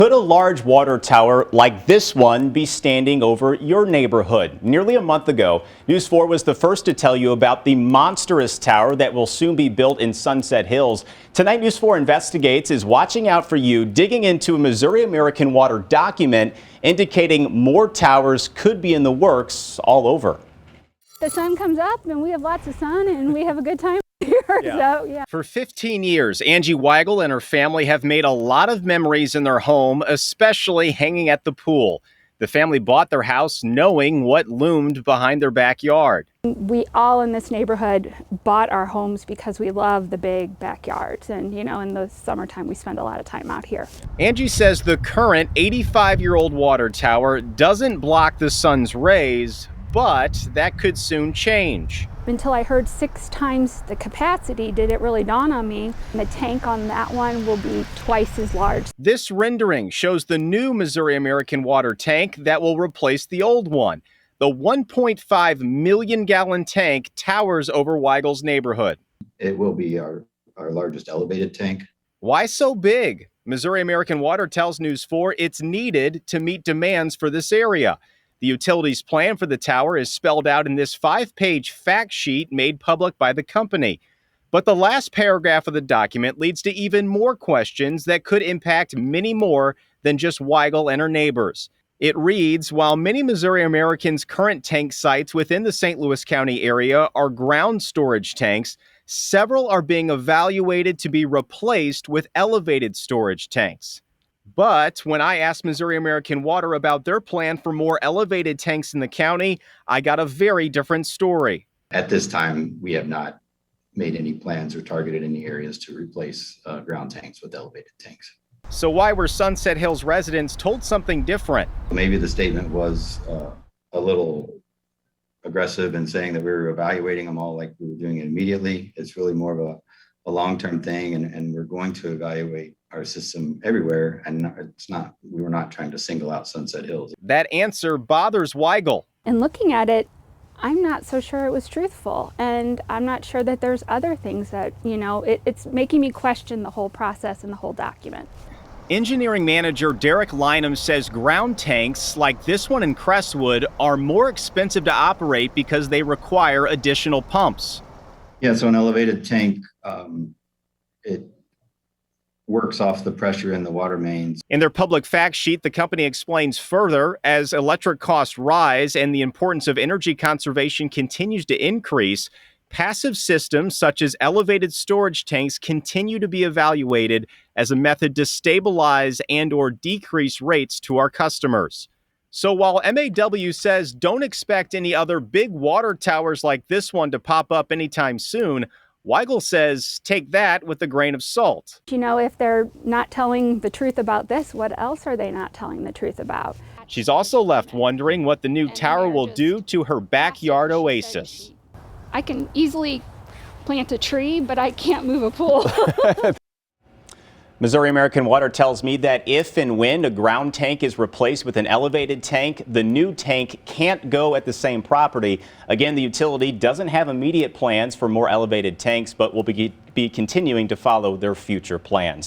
Could a large water tower like this one be standing over your neighborhood? Nearly a month ago, News 4 was the first to tell you about the monstrous tower that will soon be built in Sunset Hills. Tonight, News 4 Investigates is watching out for you, digging into a Missouri American Water document indicating more towers could be in the works all over. The sun comes up and we have lots of sun and we have a good time here. So, yeah. For 15 years, Angie Weigel and her family have made a lot of memories in their home, especially hanging at the pool. The family bought their house knowing what loomed behind their backyard. We all in this neighborhood bought our homes because we love the big backyards. And, you know, in the summertime, we spend a lot of time out here. Angie says the current 85-year-old water tower doesn't block the sun's rays, but that could soon change. Until I heard 6 times the capacity, did it really dawn on me. The tank on that one will be twice as large. This rendering shows the new Missouri American Water tank that will replace the old one. The 1.5 million gallon tank towers over Weigel's neighborhood. It will be our largest elevated tank. Why so big? Missouri American Water tells News 4 it's needed to meet demands for this area. The utilities plan for the tower is spelled out in this 5-page fact sheet made public by the company. But the last paragraph of the document leads to even more questions that could impact many more than just Weigel and her neighbors. It reads, while many Missouri Americans' current tank sites within the St. Louis County area are ground storage tanks, several are being evaluated to be replaced with elevated storage tanks. But when I asked Missouri American Water about their plan for more elevated tanks in the county, I got a very different story. At this time, we have not made any plans or targeted any areas to replace ground tanks with elevated tanks. So why were Sunset Hills residents told something different? Maybe the statement was a little aggressive in saying that we were evaluating them all like we were doing it immediately. It's really more of a long-term thing, and we're going to evaluate our system everywhere, and we were not trying to single out Sunset Hills. That answer bothers Weigel. And looking at it, I'm not so sure it was truthful. And I'm not sure that there's other things that, you know, it's making me question the whole process and the whole document. Engineering manager Derek Lynham says ground tanks like this one in Crestwood are more expensive to operate because they require additional pumps. Yeah, so an elevated tank, it works off the pressure in the water mains. In their public fact sheet, the company explains further, as electric costs rise and the importance of energy conservation continues to increase, passive systems such as elevated storage tanks continue to be evaluated as a method to stabilize and/or decrease rates to our customers. So while MAW says don't expect any other big water towers like this one to pop up anytime soon, Weigel says take that with a grain of salt. You know, if they're not telling the truth about this, what else are they not telling the truth about? She's also left wondering what the new tower will do to her backyard oasis. I can easily plant a tree, but I can't move a pool. Missouri American Water tells me that if and when a ground tank is replaced with an elevated tank, the new tank can't go at the same property. Again, the utility doesn't have immediate plans for more elevated tanks, but will be continuing to follow their future plans.